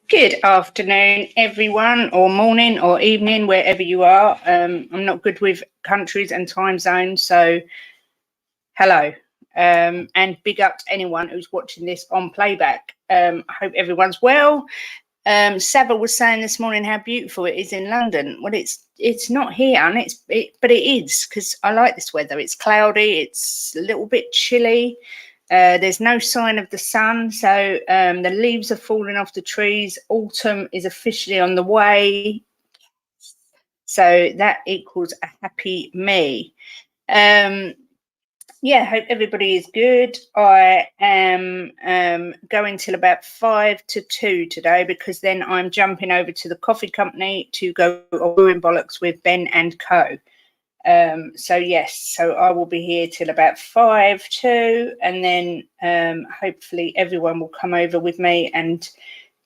Good afternoon, everyone, or morning or evening, wherever you are. I'm not good with countries and time zones, so hello. And big up to anyone who's watching this on playback. I hope everyone's well. Saba was saying this morning how beautiful it is in London. Well, it's not here, and but it is, because I like this weather. It's cloudy, it's a little bit chilly. There's no sign of the sun, so the leaves are falling off the trees. Autumn is officially on the way, so that equals a happy me. Yeah, hope everybody is good. I am going till about 5 to 2 today, because then I'm jumping over to the coffee company to go brewing bollocks with Ben and Co. So yes, so I will be here till about 5 2, and then hopefully everyone will come over with me and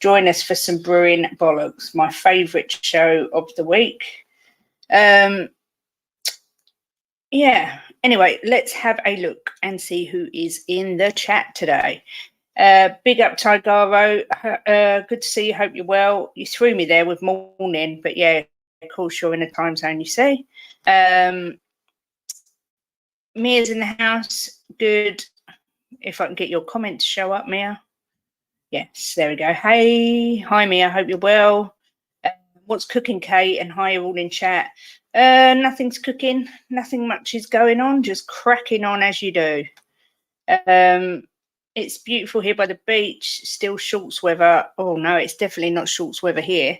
join us for some brewing bollocks, my favourite show of the week. Yeah, anyway, let's have a look and see who is in the chat today. Big up Tigaro, good to see you, hope you're well. You threw me there with morning, but yeah, of course you're in a time zone, you see. Mia's in the house, good. If I can get your comment to show up, Mia. Yes, there we go. Hey, hi Mia, hope you're well. What's cooking, Kate? And hi, you're all in chat. Nothing's cooking, nothing much is going on, just cracking on as you do. It's beautiful here by the beach, still shorts weather. Oh no, it's definitely not shorts weather here.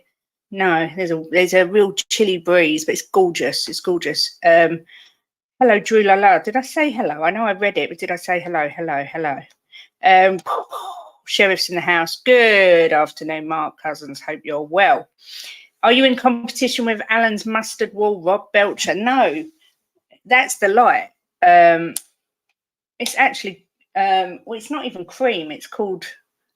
No, there's a real chilly breeze, but it's gorgeous. It's gorgeous. Hello, Drew Lala. Did I say hello? I know I read it, but did I say hello? Hello, hello. Sheriff's in the house. Good afternoon, Mark Cousins. Hope you're well. Are you in competition with Alan's mustard wall, Rob Belcher? No, that's the light. It's actually, well, it's not even cream. It's called,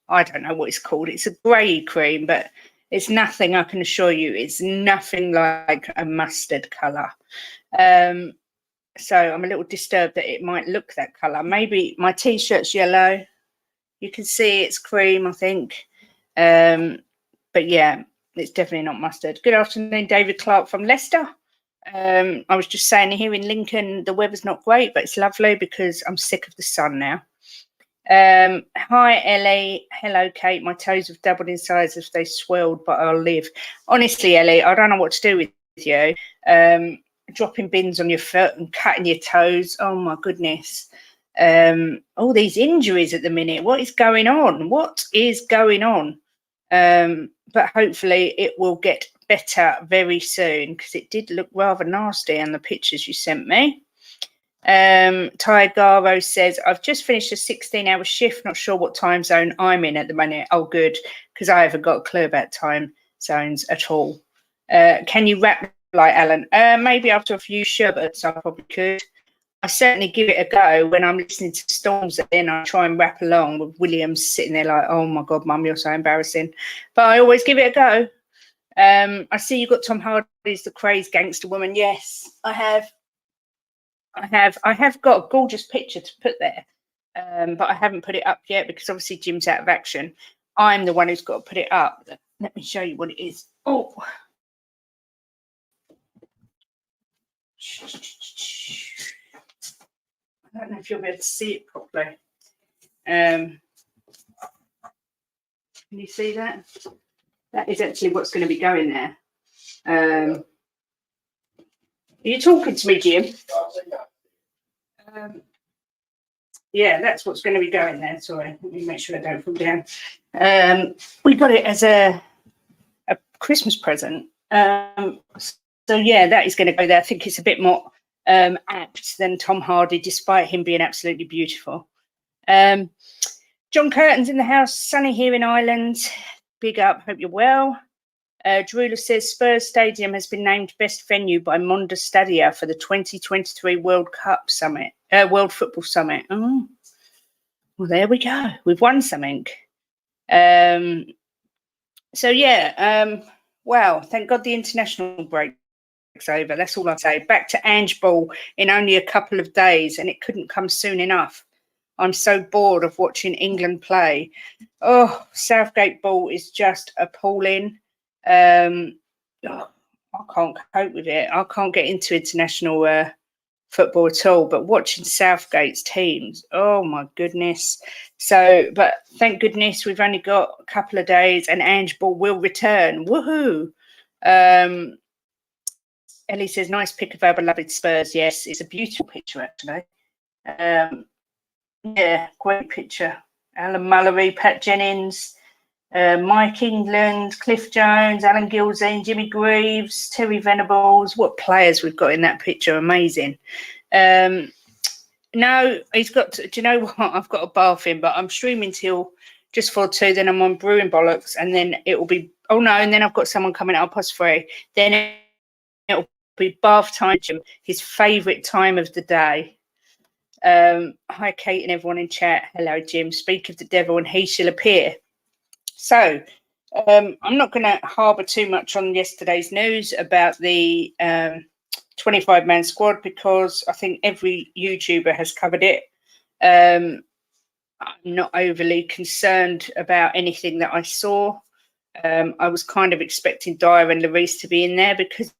I don't know what it's called. It's a grey cream, but it's nothing, I can assure you, it's nothing like a mustard colour. So I'm a little disturbed that it might look that colour. Maybe my T-shirt's yellow. You can see it's cream, I think. But yeah, it's definitely not mustard. Good afternoon, David Clark from Leicester. I was just saying here in Lincoln, the weather's not great, but it's lovely because I'm sick of the sun now. Hi, Ellie. Hello, Kate. My toes have doubled in size if they swelled, but I'll live. Honestly, Ellie, I don't know what to do with you. Dropping bins on your foot and cutting your toes. Oh my goodness. All these injuries at the minute. What is going on? What is going on? But hopefully it will get better very soon, because it did look rather nasty on the pictures you sent me. Ty Garo says, I've just finished a 16-hour shift. Not sure what time zone I'm in at the minute. Oh, good, because I haven't got a clue about time zones at all. Can you rap like Alan? Maybe after a few sherbets, I probably could. I certainly give it a go when I'm listening to Storms, and then I try and rap along with Williams sitting there like, oh my God, Mum, you're so embarrassing. But I always give it a go. I see you got Tom Hardy's The Crazed Gangster Woman. Yes, I have. I have got a gorgeous picture to put there, but I haven't put it up yet because obviously Jim's out of action. I'm the one who's got to put it up. Let me show you what it is. Oh. I don't know if you'll be able to see it properly. Can you see that? That is actually what's going to be going there. Are you talking to me, Jim? Yeah, that's what's going to be going there. Sorry, let me make sure I don't fall down. We got it as a Christmas present. So yeah, that is going to go there. I think it's a bit more apt than Tom Hardy, despite him being absolutely beautiful. John Curtin's in the house. Sunny here in Ireland. Big up. Hope you're well. Drula says Spurs Stadium has been named best venue by Monda Stadia for the 2023 World Cup Summit, World Football Summit. Oh, well, there we go. We've won something. So yeah, wow. Thank God the international break's over. That's all I say. Back to Ange Ball in only a couple of days, and it couldn't come soon enough. I'm so bored of watching England play. Oh, Southgate ball is just appalling. Oh, I can't cope with it. I can't get into international football at all. But watching Southgate's teams, oh my goodness. So, but thank goodness we've only got a couple of days and Ange Ball will return. Woohoo! Ellie says, nice pick of our beloved Spurs. Yes, it's a beautiful picture, actually. Yeah, great picture. Alan Mullery, Pat Jennings, Mike England, Cliff Jones, Alan Gilzine, Jimmy Greaves, Terry Venables. What players we've got in that picture. Amazing. No, he's got to, do you know what? I've got a bath in, but I'm streaming till just for 2. Then I'm on Brewing Bollocks, and then it will be, oh no, and then I've got someone coming at 3:30. Then it'll be bath time, Jim, his favourite time of the day. Hi, Kate and everyone in chat. Hello, Jim. Speak of the devil and he shall appear. So I'm not going to harbour too much on yesterday's news about the 25-man squad because I think every YouTuber has covered it. I'm not overly concerned about anything that I saw. I was kind of expecting Dyer and Lloris to be in there because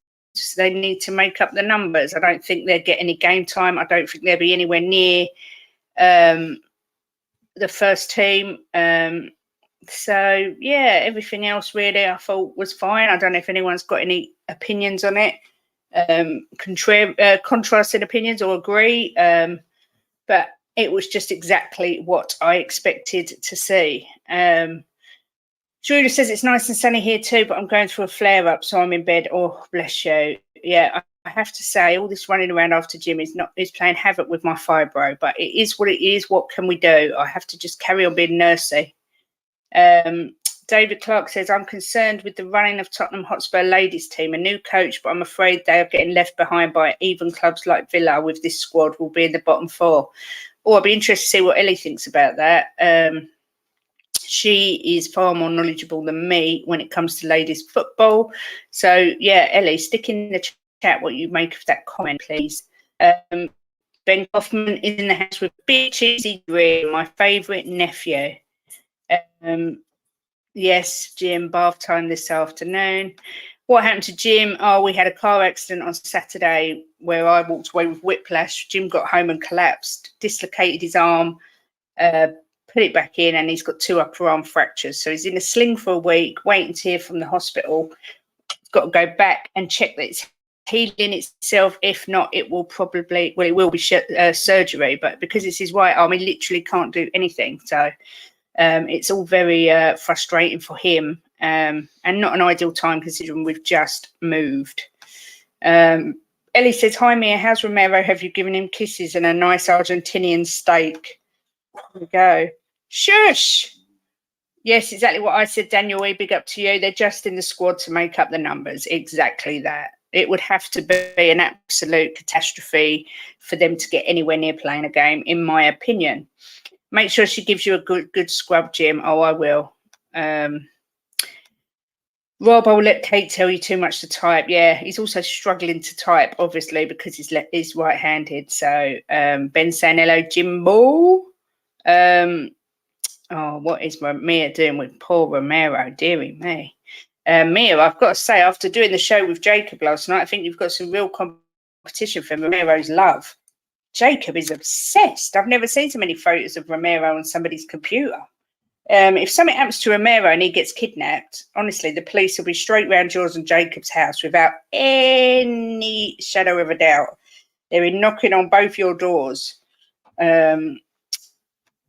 they need to make up the numbers. I don't think they'll get any game time. I don't think they'll be anywhere near the first team. So, yeah, everything else really I thought was fine. I don't know if anyone's got any opinions on it, contrasting opinions or agree. But it was just exactly what I expected to see. Julia says it's nice and sunny here too, but I'm going through a flare-up, so I'm in bed. Oh, bless you. Yeah, I have to say, all this running around after gym is playing havoc with my fibro, but it is what it is. What can we do? I have to just carry on being nursey. David Clark says, I'm concerned with the running of Tottenham Hotspur ladies team, a new coach, but I'm afraid they are getting left behind by even clubs like Villa with this squad will be in the bottom 4. Oh, I'll be interested to see what Ellie thinks about that. She is far more knowledgeable than me when it comes to ladies football. So, yeah, Ellie, stick in the chat what you make of that comment, please. Ben Kaufman is in the house with Big Cheesy Green, my favourite nephew. Yes, Jim, bath time this afternoon. What happened to Jim? Oh, we had a car accident on Saturday where I walked away with whiplash. Jim got home and collapsed, dislocated his arm, put it back in, and he's got 2 upper arm fractures. So he's in a sling for a week, waiting to hear from the hospital. He's got to go back and check that it's healing itself. If not, it will probably, well, it will be surgery. But because it's his right arm, he literally can't do anything. So it's all very frustrating for him and not an ideal time considering we've just moved. Ellie says, hi, Mia, how's Romero? Have you given him kisses and a nice Argentinian steak? There we go. Shush! Yes, exactly what I said, Daniel. We big up to you. They're just in the squad to make up the numbers. Exactly that. It would have to be an absolute catastrophe for them to get anywhere near playing a game, in my opinion. Make sure she gives you a good scrub, Jim. Oh, I will. Rob, I will let Kate tell you too much to type. Yeah, he's also struggling to type, obviously, because he's right-handed. So Ben saying hello, Jimbo. Oh, what is Mia doing with poor Romero? Dearie me. Mia, I've got to say, after doing the show with Jacob last night, I think you've got some real competition for Romero's love. Jacob is obsessed. I've never seen so many photos of Romero on somebody's computer. If something happens to Romero and he gets kidnapped, honestly, the police will be straight round yours and Jacob's house without any shadow of a doubt. They're knocking on both your doors.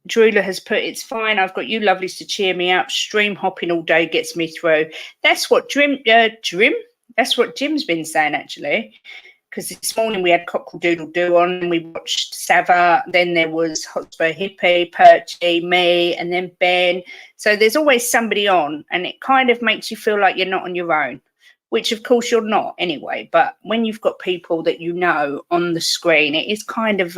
Drula has put, it's fine. I've got you lovelies to cheer me up. Stream hopping all day gets me through. That's what That's what Jim's been saying, actually. Because this morning we had Cockle Doodle Doo on, we watched Sava, then there was Hotspur Hippie, Perchy, me, and then Ben. So there's always somebody on, and it kind of makes you feel like you're not on your own, which of course you're not anyway. But when you've got people that you know on the screen, it is kind of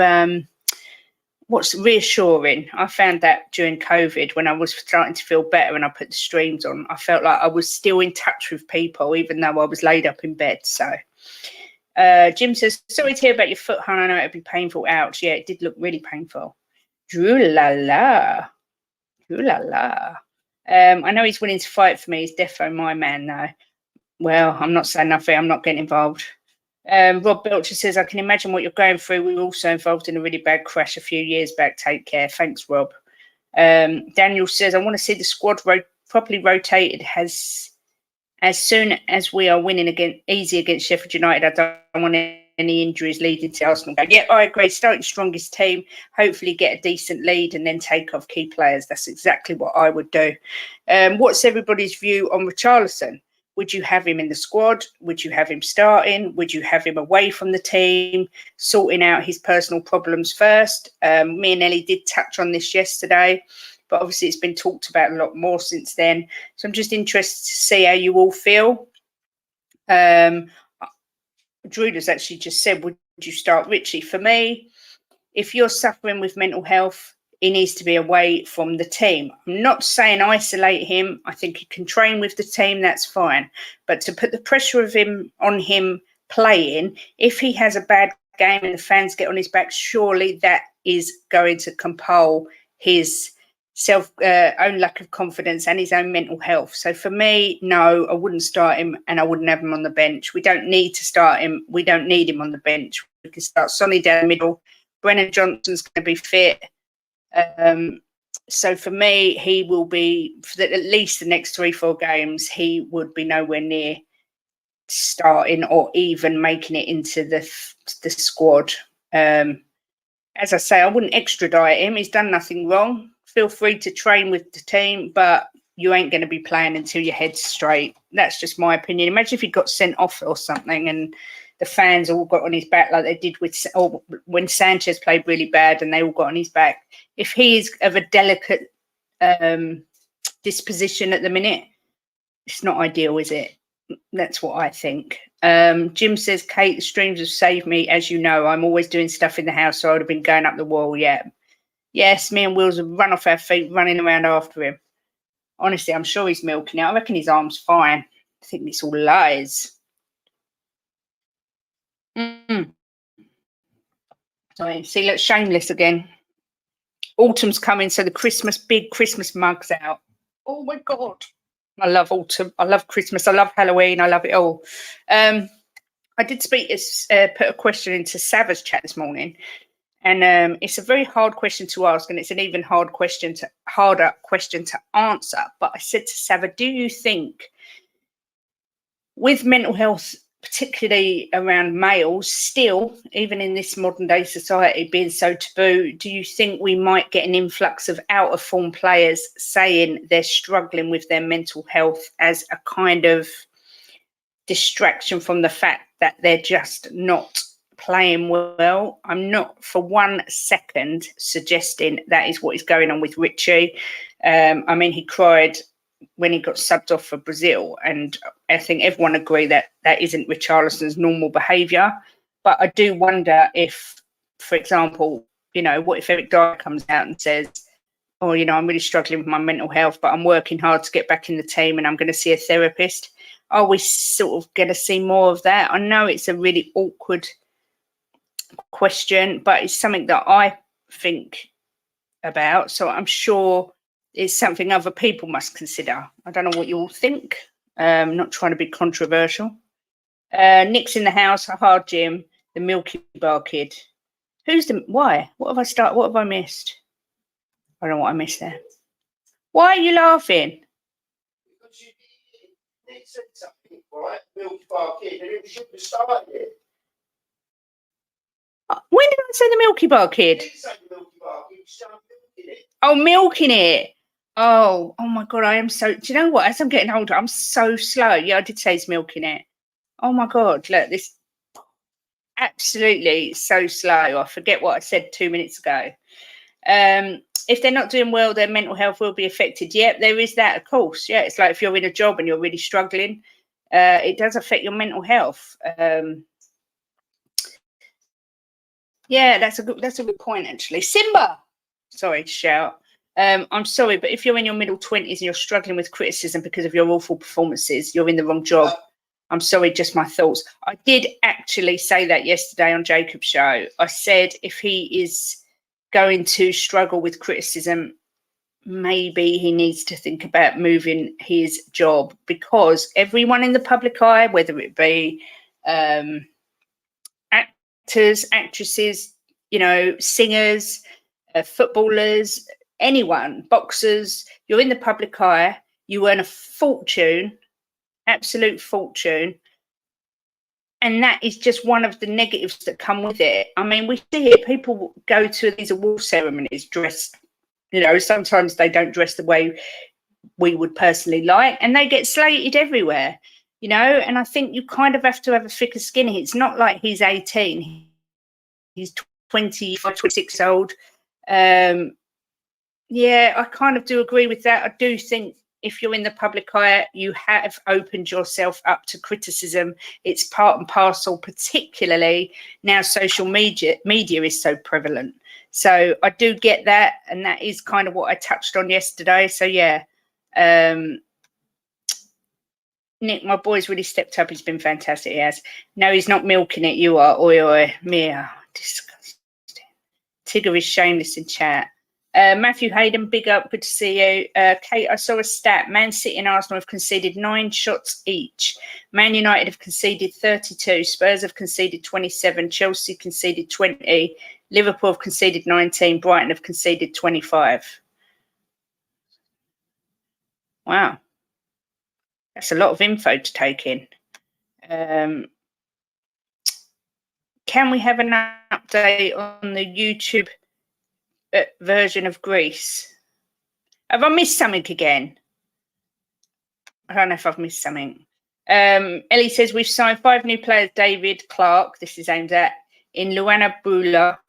what's reassuring. I found that during COVID when I was starting to feel better and I put the streams on, I felt like I was still in touch with people, even though I was laid up in bed. So Jim says, sorry to hear about your foot, hon. I know it'd be painful. Ouch. Yeah, it did look really painful. Drew la la. Drew la la. I know he's willing to fight for me. He's defo my man, though. Well, I'm not saying nothing. I'm not getting involved. Rob Belcher says, I can imagine what you're going through. We were also involved in a really bad crash a few years back. Take care. Thanks, Rob. Daniel says, I want to see the squad properly rotated as soon as we are winning easy against Sheffield United. I don't want any injuries leading to Arsenal. Yeah, I agree. Start your strongest team, hopefully get a decent lead and then take off key players. That's exactly what I would do. What's everybody's view on Richarlison? Would you have him in the squad? Would you have him starting? Would you have him away from the team, sorting out his personal problems first? Me and Ellie did touch on this yesterday, but obviously it's been talked about a lot more since then. So I'm just interested to see how you all feel. Drew has actually just said, would you start Richie? For me, if you're suffering with mental health, he needs to be away from the team. I'm not saying isolate him. I think he can train with the team. That's fine. But to put the pressure of him on him playing, if he has a bad game and the fans get on his back, surely that is going to compel his own lack of confidence and his own mental health. So for me, no, I wouldn't start him and I wouldn't have him on the bench. We don't need to start him. We don't need him on the bench. We can start Sonny down the middle. Brennan Johnson's going to be fit. So for me, he will be, for at least the next 3-4 games, he would be nowhere near starting or even making it into the squad. As I say, I wouldn't extradite him. He's done nothing wrong. Feel free to train with the team, but you ain't going to be playing until your head's straight. That's just my opinion. Imagine if he got sent off or something and the fans all got on his back like they did when Sanchez played really bad and they all got on his back. If he is of a delicate disposition at the minute, it's not ideal, is it? That's what I think. Jim says, Kate, the streams have saved me. As you know, I'm always doing stuff in the house, so I would have been going up the wall. Yeah. Yes, me and Wills have run off our feet, running around after him. Honestly, I'm sure he's milking it. I reckon his arm's fine. I think it's all lies. Sorry, see, look, shameless again. Autumn's coming, so the big Christmas mug's out. Oh my God. I love autumn. I love Christmas. I love Halloween. I love it all. I did put a question into Sava's chat this morning, and it's a very hard question to ask, and it's an even harder question to answer. But I said to Sava, do you think with mental health, particularly around males, still, even in this modern day society being so taboo, do you think we might get an influx of out of form players saying they're struggling with their mental health as a kind of distraction from the fact that they're just not playing well? I'm not for 1 second suggesting that is what is going on with Richie. I mean, he cried when he got subbed off for Brazil, and I think everyone agree that that isn't Richarlison's normal behaviour. But I do wonder if, for example, what if Eric Dyer comes out and says, oh, I'm really struggling with my mental health, but I'm working hard to get back in the team and I'm going to see a therapist. Are we sort of going to see more of that? I know it's a really awkward question, but it's something that I think about. So I'm sure it's something other people must consider. I don't know what you all think. Not trying to be controversial. Nick's in the house. Hard Jim, the Milky Bar kid. Why? What have I missed? I don't know what I missed there. Why are you laughing? Because you said something, right? Milky Bar kid, and it shouldn't have started it. When did I say the Milky Bar kid? You didn't say the Milky Bar kid. You started milking it. Oh, milking it. Oh my God, I am so... Do you know what? As I'm getting older, I'm so slow. Yeah, I did say he's milking it. Oh my God, look, this... Absolutely so slow. I forget what I said 2 minutes ago. If they're not doing well, their mental health will be affected. Yep, there is that, of course. Yeah, it's like if you're in a job and you're really struggling, it does affect your mental health. Yeah, that's a good point, actually. Simba! Sorry to shout. I'm sorry, but if you're in your middle 20s and you're struggling with criticism because of your awful performances, you're in the wrong job. I'm sorry, just my thoughts. I did actually say that yesterday on Jacob's show. I said if he is going to struggle with criticism, maybe he needs to think about moving his job, because everyone in the public eye, whether it be actors, actresses, singers, footballers, anyone, boxers, you're in the public eye, you earn a fortune, absolute fortune. And that is just one of the negatives that come with it. I mean, we see it. People go to these award ceremonies dressed, sometimes they don't dress the way we would personally like, and they get slated everywhere, and I think you kind of have to have a thicker skin. It's not like he's 18. He's 25, 26 years old. Yeah, I kind of do agree with that. I do think if you're in the public eye, you have opened yourself up to criticism. It's part and parcel, particularly now social media is so prevalent. So I do get that, and that is kind of what I touched on yesterday. So yeah, Nick, my boy's really stepped up. He's been fantastic. He has. No, he's not milking it. You are. Oi, oi. Mia. Disgusting. Tigger is shameless in chat. Matthew Hayden, big up. Good to see you. Kate, I saw a stat. Man City and Arsenal have conceded 9 shots each. Man United have conceded 32. Spurs have conceded 27. Chelsea conceded 20. Liverpool have conceded 19. Brighton have conceded 25. Wow. That's a lot of info to take in. Can we have an update on the YouTube version of Greece? Have I missed something again? I don't know if I've missed something. Ellie says we've signed 5 new players: David Clark, this is aimed at, in Luana Bula,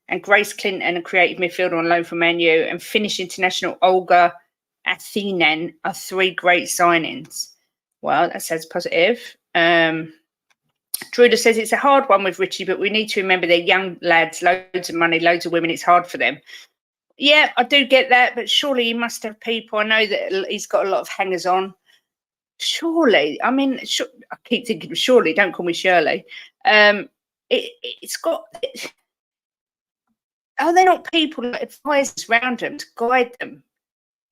and Grace Clinton, a creative midfielder on loan from Man U, and Finnish international Olga Athenen are 3 great signings. Well, that sounds positive. Druda says it's a hard one with Richie, but we need to remember they're young lads, loads of money, loads of women. It's hard for them. Yeah, I do get that, but surely he must have people. I know that he's got a lot of hangers on. Surely, I mean, I keep thinking surely. Don't call me Shirley. It's got. Are there not people like advisors around them to guide them?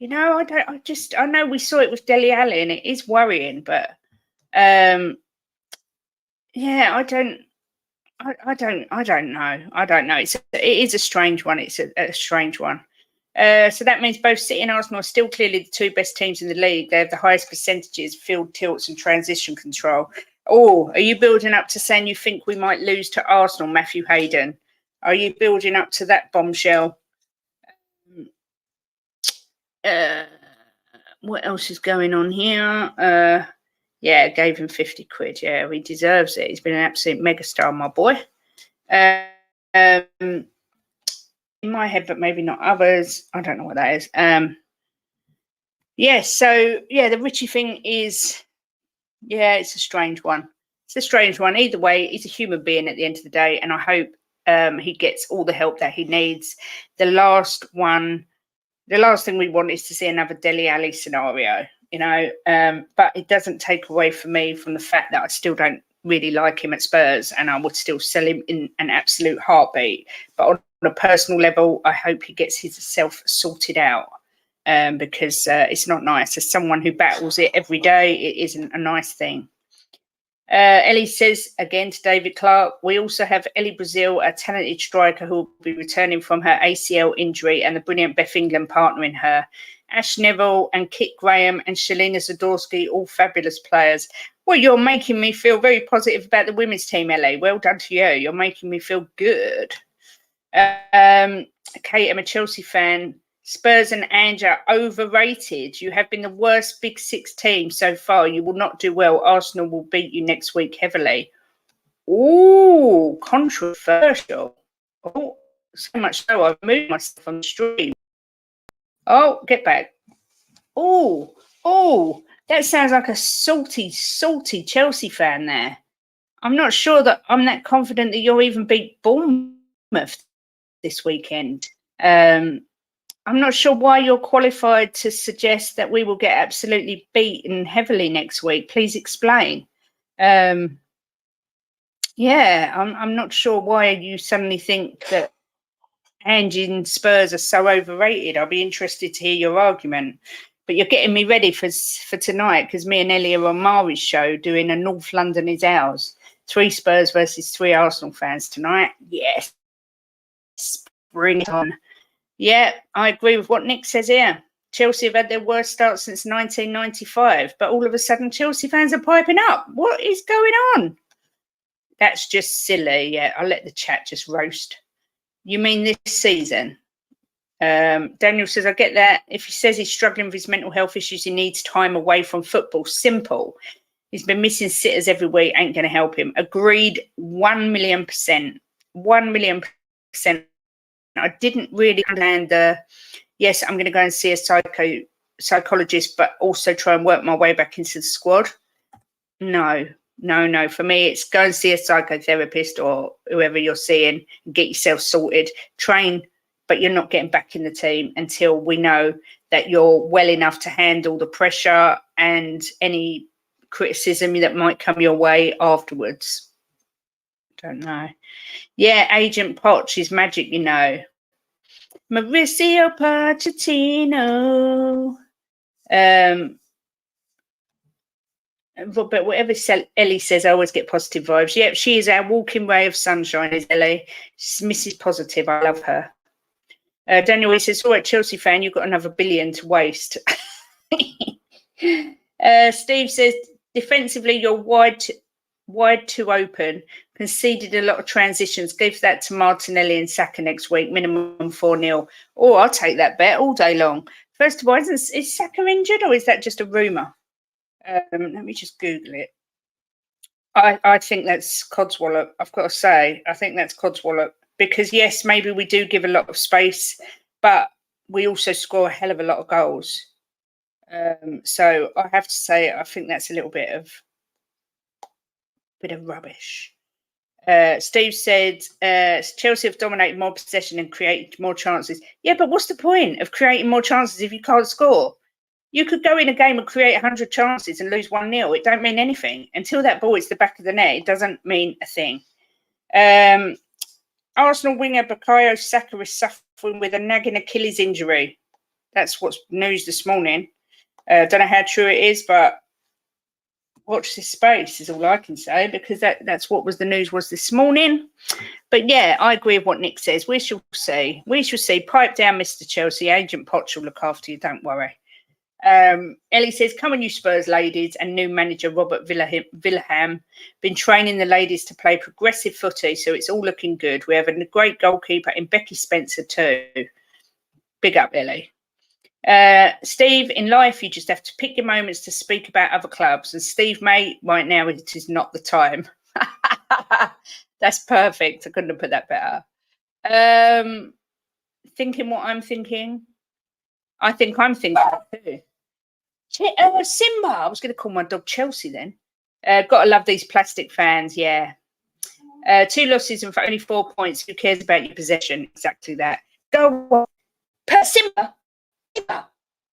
I know we saw it with Dele Alli, and it is worrying, but yeah, I don't know. I don't know. It is a strange one. It's a strange one. So that means both City and Arsenal are still clearly the 2 best teams in the league. They have the highest percentages, field tilts, and transition control. Oh, are you building up to saying you think we might lose to Arsenal, Matthew Hayden? Are you building up to that bombshell? What else is going on here? Yeah, gave him 50 quid. Yeah, he deserves it. He's been an absolute megastar, my boy. In my head, but maybe not others. I don't know what that is. Yeah, so, yeah, the Richie thing is, yeah, it's a strange one. It's a strange one. Either way, he's a human being at the end of the day, and I hope he gets all the help that he needs. The last thing we want is to see another Dele Alli scenario, but it doesn't take away from me from the fact that I still don't really like him at Spurs, and I would still sell him in an absolute heartbeat. But on a personal level, I hope he gets himself sorted out, because it's not nice. As someone who battles it every day, it isn't a nice thing. Ellie says again to David Clark, we also have Ellie Brazil, a talented striker who will be returning from her ACL injury, and the brilliant Beth England partnering her. Ash Neville and Kit Graham and Shalina Zadorsky, all fabulous players. Well, you're making me feel very positive about the women's team, Ellie. Well done to you. You're making me feel good. Kate, I'm a Chelsea fan. Spurs and Ange are overrated. You have been the worst Big 6 team so far. You will not do well. Arsenal will beat you next week heavily. Ooh, controversial. Oh, so much so I've moved myself on the stream. Oh, get back. Oh, that sounds like a salty Chelsea fan there. I'm not sure that I'm that confident that you'll even beat Bournemouth this weekend. I'm not sure why you're qualified to suggest that we will get absolutely beaten heavily next week. Please explain. Yeah, I'm not sure why you suddenly think that and Spurs are so overrated. I'll be interested to hear your argument. But you're getting me ready for tonight because me and Ellie are on Mari's show doing a North London is ours. 3 Spurs versus 3 Arsenal fans tonight. Yes. Bring it on. Yeah, I agree with what Nick says here. Chelsea have had their worst start since 1995, but all of a sudden Chelsea fans are piping up. What is going on? That's just silly. Yeah, I'll let the chat just roast. You mean this season? Daniel says, I get that. If he says he's struggling with his mental health issues, he needs time away from football. Simple. He's been missing sitters every week. Ain't going to help him. Agreed 1,000,000%. 1,000,000%. I didn't really understand the, yes, I'm going to go and see a psychologist, but also try and work my way back into the squad. No. For me, it's go and see a psychotherapist or whoever you're seeing and get yourself sorted. Train, but you're not getting back in the team until we know that you're well enough to handle the pressure and any criticism that might come your way afterwards. Don't know. Yeah, Agent Poch is magic, you know. Mauricio Pochettino. But whatever Ellie says, I always get positive vibes. Yep, she is our walking ray of sunshine, is Ellie. She's Mrs. Positive. I love her. Daniel, he says, all right, Chelsea fan, you've got another billion to waste. Steve says, defensively, you're wide too open. Conceded a lot of transitions. Give that to Martinelli and Saka next week. Minimum 4-0. Oh, I'll take that bet all day long. First of all, is Saka injured or is that just a rumour? Let me just Google it. I think that's Codswallop. I've got to say, I think that's Codswallop. Because, yes, maybe we do give a lot of space, but we also score a hell of a lot of goals. So I have to say, I think that's a little bit of rubbish. Steve said, Chelsea have dominated more possession and created more chances. Yeah, but what's the point of creating more chances if you can't score? You could go in a game and create 100 chances and lose 1-0. It don't mean anything. Until that ball hits the back of the net, it doesn't mean a thing. Arsenal winger Bukayo Saka is suffering with a nagging Achilles injury. That's what's news this morning. Don't know how true it is, but watch this space is all I can say, because that's what was the news was this morning. But yeah, I agree with what Nick says. We shall see. We shall see. Pipe down, Mr. Chelsea. Agent Poch will look after you. Don't worry. Ellie says, come on, you Spurs ladies, and new manager Robert Villaham been training the ladies to play progressive footy, so it's all looking good. We have a great goalkeeper in Becky Spencer too. Big up, Ellie. Steve, in life, you just have to pick your moments to speak about other clubs. And Steve, mate, right now it is not the time. That's perfect. I couldn't have put that better. Thinking what I'm thinking. I think I'm thinking too. Simba. I was going to call my dog Chelsea then. Got to love these plastic fans. Yeah. 2 losses and for only 4 points. Who cares about your possession? Exactly that. Go on. Simba.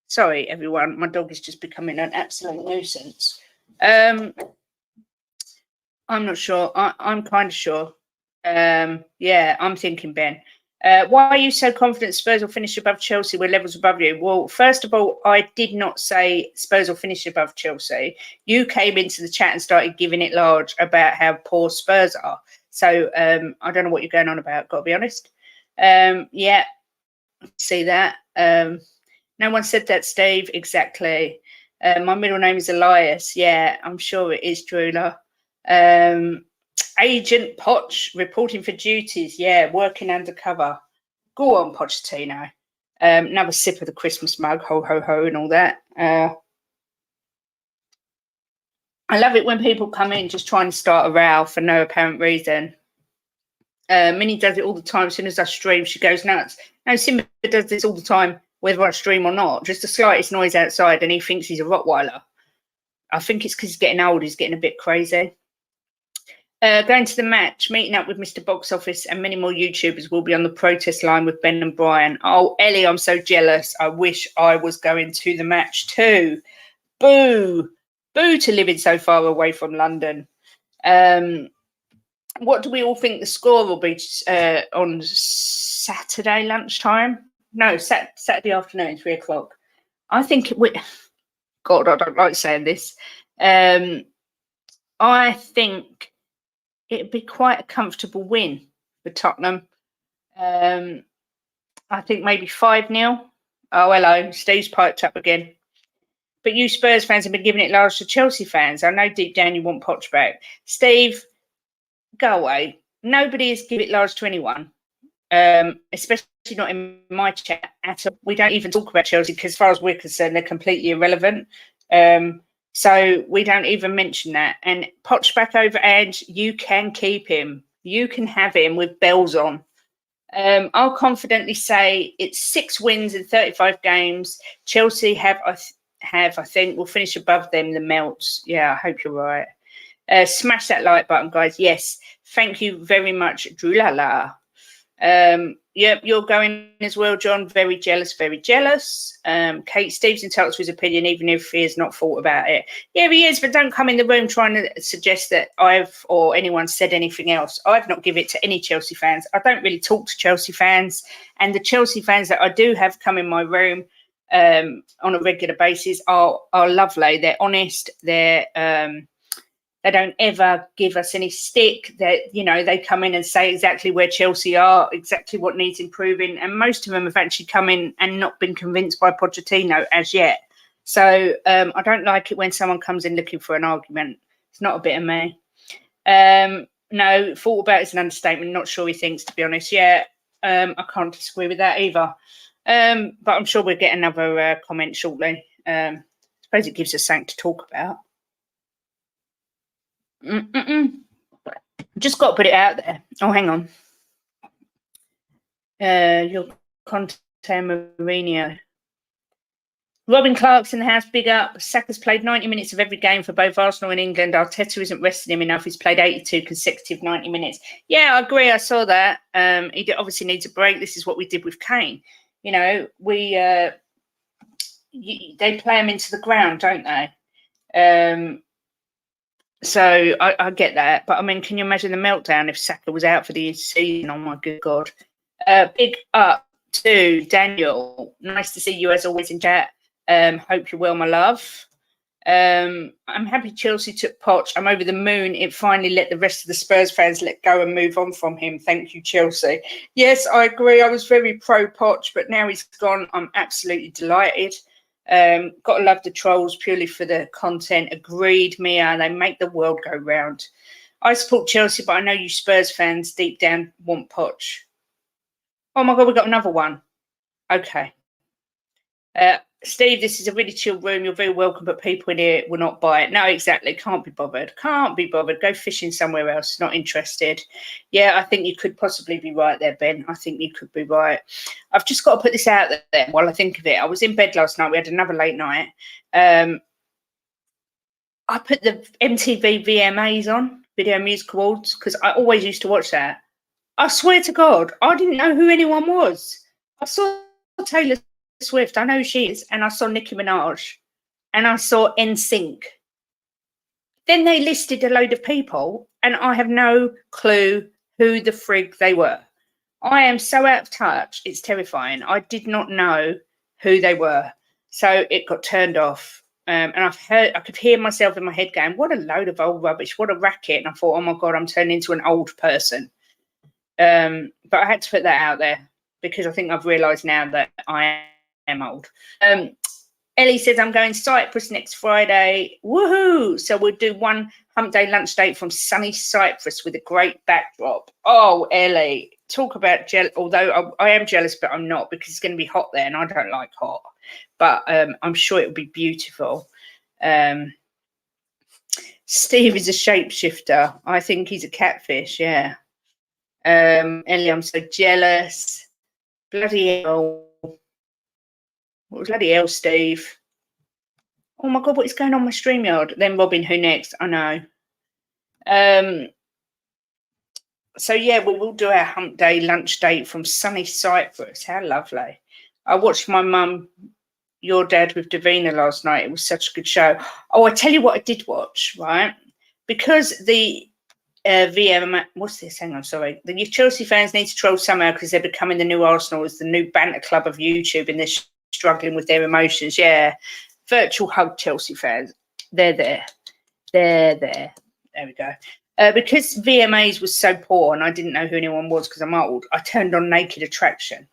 Sorry, everyone. My dog is just becoming an absolute nuisance. I'm not sure. I'm kind of sure. Yeah, I'm thinking, Ben. Why are you so confident Spurs will finish above Chelsea? We're levels above you. Well, first of all, I did not say Spurs will finish above Chelsea. You came into the chat and started giving it large about how poor Spurs are. So I don't know what you're going on about, got to be honest. Yeah, see that. No one said that, Steve. Exactly. My middle name is Elias. Yeah, I'm sure it is, Drula. Agent Poch reporting for duties. Yeah, working undercover. Go on, Pochettino. Another sip of the Christmas mug. Ho, ho, ho, and all that. I love it when people come in just trying to start a row for no apparent reason. Minnie does it all the time. As soon as I stream, she goes nuts. No, Simba does this all the time, whether I stream or not. Just the slightest noise outside and he thinks he's a Rottweiler. I think it's because he's getting old. He's getting a bit crazy. Going to the match, meeting up with Mr. Box Office and many more YouTubers will be on the protest line with Ben and Brian. Oh, Ellie, I'm so jealous. I wish I was going to the match too. Boo. Boo to living so far away from London. What do we all think the score will be on Saturday lunchtime. No, Saturday afternoon, 3 o'clock. I think God, I don't like saying this. I think it'd be quite a comfortable win for Tottenham. I think maybe 5-0. Oh, hello. Steve's piped up again. But you Spurs fans have been giving it large to Chelsea fans. I know deep down you want Poch back. Steve, go away. Nobody has given it large to anyone, especially not in my chat at all. We don't even talk about Chelsea because as far as we're concerned, they're completely irrelevant. So we don't even mention that. And Poch back over, and you can keep him. You can have him with bells on. I'll confidently say it's 6 wins in 35 games. Chelsea I think, will finish above them, the Melts. Yeah, I hope you're right. Smash that like button, guys. Yes, thank you very much, Drulala. Yep, you're going as well, John. Very jealous, very jealous. Kate, Steve's entitled to his opinion, even if he has not thought about it. Yeah, he is, but don't come in the room trying to suggest that I've or anyone said anything else. I've not given it to any Chelsea fans. I don't really talk to Chelsea fans, and the Chelsea fans that I do have come in my room on a regular basis are lovely. They're honest. They don't ever give us any stick. That, you know, they come in and say exactly where Chelsea are, exactly what needs improving. And most of them have actually come in and not been convinced by Pochettino as yet. So I don't like it when someone comes in looking for an argument. It's not a bit of me. No, thought about it's an understatement. Not sure he thinks, to be honest. Yeah, I can't disagree with that either. But I'm sure we'll get another comment shortly. I suppose it gives us something to talk about. Just got to put it out there. Oh, hang on. Your Conte Mourinho. Robin Clark's in the house, big up. Saka's played 90 minutes of every game for both Arsenal and England. Arteta isn't resting him enough. He's played 82 consecutive 90 minutes. Yeah, I agree. I saw that. He obviously needs a break. This is what we did with Kane. You know, they play him into the ground, don't they? So I get that. But, I mean, can you imagine the meltdown if Saka was out for the season? Oh, my good God. Big up to Daniel. Nice to see you, as always, in chat. Hope you're well, my love. I'm happy Chelsea took Poch. I'm over the moon. It finally let the rest of the Spurs fans let go and move on from him. Thank you, Chelsea. Yes, I agree. I was very pro Poch, but now he's gone. I'm absolutely delighted. Got to love the trolls purely for the content. Agreed, Mia. They make the world go round. I support Chelsea, but I know you Spurs fans deep down want Poch. Oh my God, we got another one. Okay. Steve, this is a really chill room. You're very welcome, but people in here will not buy it. No, exactly. Can't be bothered. Can't be bothered. Go fishing somewhere else. Not interested. Yeah, I think you could possibly be right there, Ben. I think you could be right. I've just got to put this out there while I think of it. I was in bed last night. We had another late night. I put the MTV VMAs on, Video Music Awards, because I always used to watch that. I swear to God, I didn't know who anyone was. I saw Taylor Swift, I know who she is, and I saw Nicki Minaj, and I saw NSYNC. Then they listed a load of people, and I have no clue who the frig they were. I am so out of touch, it's terrifying. I did not know who they were, so it got turned off. And I could hear myself in my head going, what a load of old rubbish, what a racket. And I thought, oh my God, I'm turning into an old person. But I had to put that out there because I think I've realised now that I am old. Ellie says, I'm going Cyprus next Friday. Woohoo! So we'll do one hump day lunch date from sunny Cyprus with a great backdrop. Oh, Ellie, talk about jealous. Although I am jealous, but I'm not, because it's going to be hot there and I don't like hot. But I'm sure it'll be beautiful. Steve is a shapeshifter. I think he's a catfish, yeah. Ellie, I'm so jealous. Bloody hell. What was bloody hell, Steve? Oh my God, what is going on my StreamYard? Then Robin, who next? I know. So yeah, we will do our hump day lunch date from sunny Cyprus. How lovely. I watched my mum, Your Dad with Davina last night. It was such a good show. Oh, I tell you what I did watch, right? Because the VM, what's this? Hang on, sorry. The Chelsea fans need to troll somehow because they're becoming the new Arsenal, as the new banter club of YouTube, and they're struggling with their emotions. Yeah, virtual hug Chelsea fans. They're there. They're there. There we go. Because VMAs was so poor and I didn't know who anyone was because I'm old, I turned on Naked Attraction.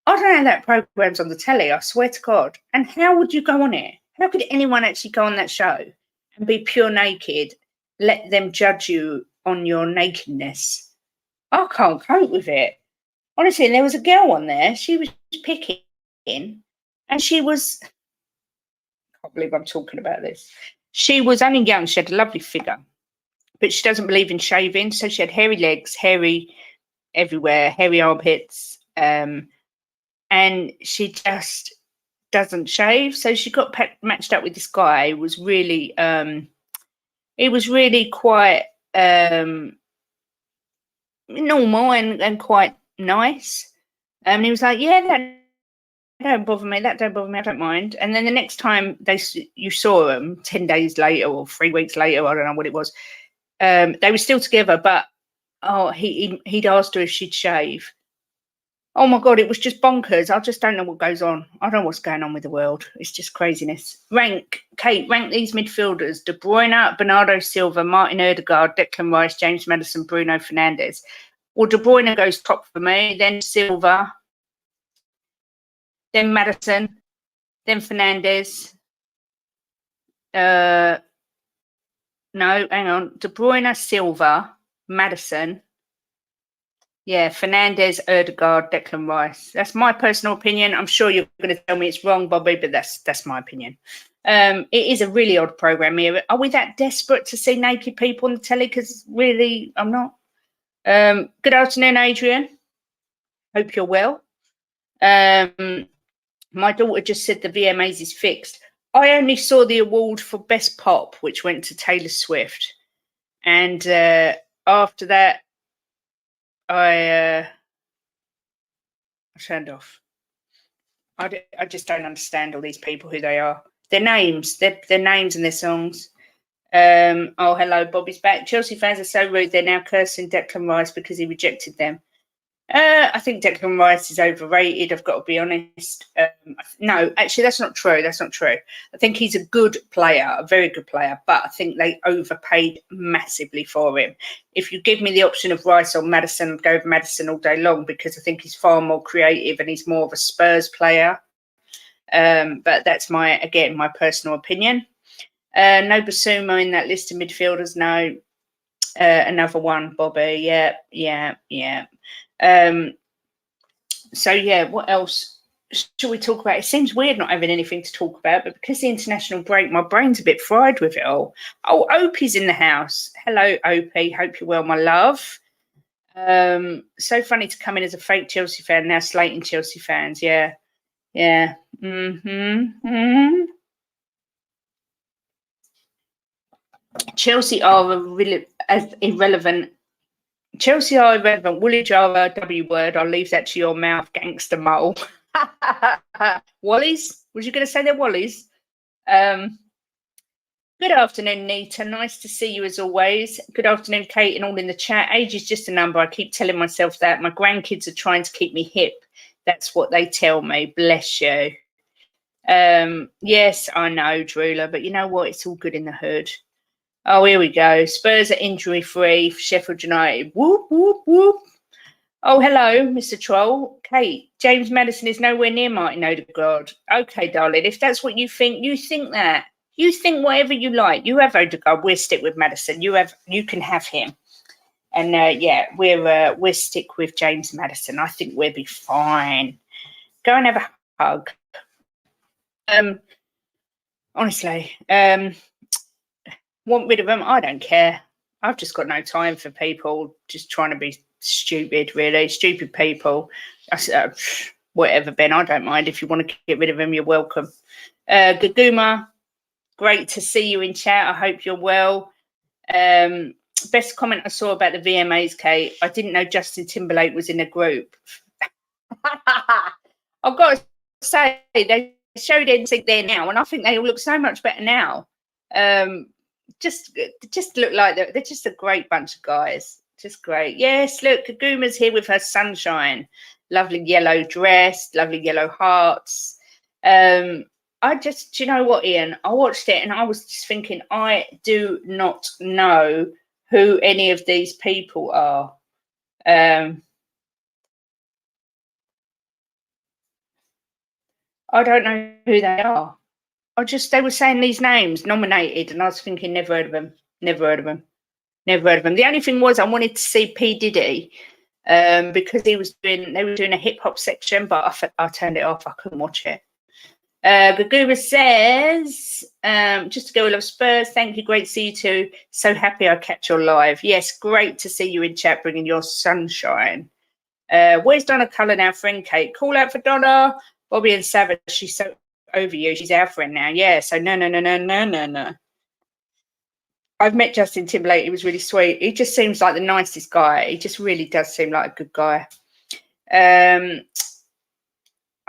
I don't know how that program's on the telly, I swear to God. And how would you go on it? How could anyone actually go on that show and be pure naked, let them judge you on your nakedness? I can't cope with it. Honestly, there was a girl on there, she was picking, and she was, I can't believe I'm talking about this. She was only young, she had a lovely figure, but she doesn't believe in shaving. So she had hairy legs, hairy everywhere, hairy armpits, and she just doesn't shave. So she got matched up with this guy who was really, he was really quite normal and quite nice. And he was like, yeah, that don't bother me, that don't bother me, I don't mind. And then the next time you saw them 10 days later or 3 weeks later, I don't know what it was, they were still together, but he'd asked her if she'd shave. Oh my God, it was just bonkers. I just don't know what goes on. I don't know what's going on with the world. It's just craziness. Rank these midfielders: De Bruyne, Bernardo Silva, Martin Odegaard, Declan Rice, James Maddison, Bruno Fernandes. Well, De Bruyne goes top for me, then Silva, then Maddison, then Fernandes. No, hang on. De Bruyne, Silva, Maddison. Yeah, Fernandes, Odegaard, Declan Rice. That's my personal opinion. I'm sure you're going to tell me it's wrong, Bobby, but that's my opinion. It is a really odd programme here. Are we that desperate to see naked people on the telly? Because really, I'm not. Good afternoon, Adrian. Hope you're well. My daughter just said the VMAs is fixed. I only saw the award for Best Pop, which went to Taylor Swift. And after that, I turned off. I just don't understand all these people, who they are. Their names and their songs. Oh, hello, Bobby's back. Chelsea fans are so rude. They're now cursing Declan Rice because he rejected them. I think Declan Rice is overrated. I've got to be honest. No, actually, that's not true. That's not true. I think he's a good player, a very good player, but I think they overpaid massively for him. If you give me the option of Rice or Maddison, I'd go with Maddison all day long because I think he's far more creative and he's more of a Spurs player. But that's my personal opinion. No Basuma in that list of midfielders. No. Another one, Bobby. Yeah. So yeah, what else should we talk about? It seems weird not having anything to talk about, but because the international break, my brain's a bit fried with it all. Oh, Opie's in the house. Hello, Opie. Hope you're well, my love. So funny to come in as a fake Chelsea fan, now slating Chelsea fans. Yeah. Chelsea are irrelevant. Chelsea are irrelevant. Woolly Jara, W word. I'll leave that to your mouth, gangster mole. Wallies? Was you going to say they're Wallies? Good afternoon, Nita. Nice to see you as always. Good afternoon, Kate, and all in the chat. Age is just a number. I keep telling myself that. My grandkids are trying to keep me hip. That's what they tell me. Bless you. Yes, I know, Drooler, but you know what? It's all good in the hood. Oh, here we go. Spurs are injury-free for Sheffield United. Whoop, whoop, whoop. Oh, hello, Mr. Troll. Kate, James Maddison is nowhere near Martin Odegaard. Okay, darling, if that's what you think that. You think whatever you like. You have Odegaard. We'll stick with Maddison. You can have him. And, yeah, we'll stick with James Maddison. I think we'll be fine. Go and have a hug. Honestly, want rid of them? I don't care. I've just got no time for people just trying to be stupid, really. Stupid people. Whatever, Ben. I don't mind. If you want to get rid of them, you're welcome. Gaguma, great to see you in chat. I hope you're well. Best comment I saw about the VMAs, Kate. I didn't know Justin Timberlake was in a group. I've got to say, they showed NSYNC there now, and I think they all look so much better now. just look like they're just a great bunch of guys. Just great. Yes, look, Kaguma's here with her sunshine. Lovely yellow dress, lovely yellow hearts. Do you know what, Ian? I watched it and I was just thinking, I do not know who any of these people are. I don't know who they are. They were saying these names, nominated, and I was thinking, never heard of them, never heard of them, never heard of them. The only thing was I wanted to see P. Diddy because they were doing a hip hop section, but I turned it off. I couldn't watch it. Gaguma says, just to go love Spurs. Thank you. Great to see you too. So happy I catch your live. Yes, great to see you in chat, bringing your sunshine. Where's Donna Cullen, our friend Kate? Call out for Donna. Bobby and Savage, she's so over you. She's our friend now. Yeah, so no. I've met Justin Timberlake. He was really sweet. He just seems like the nicest guy. He just really does seem like a good guy.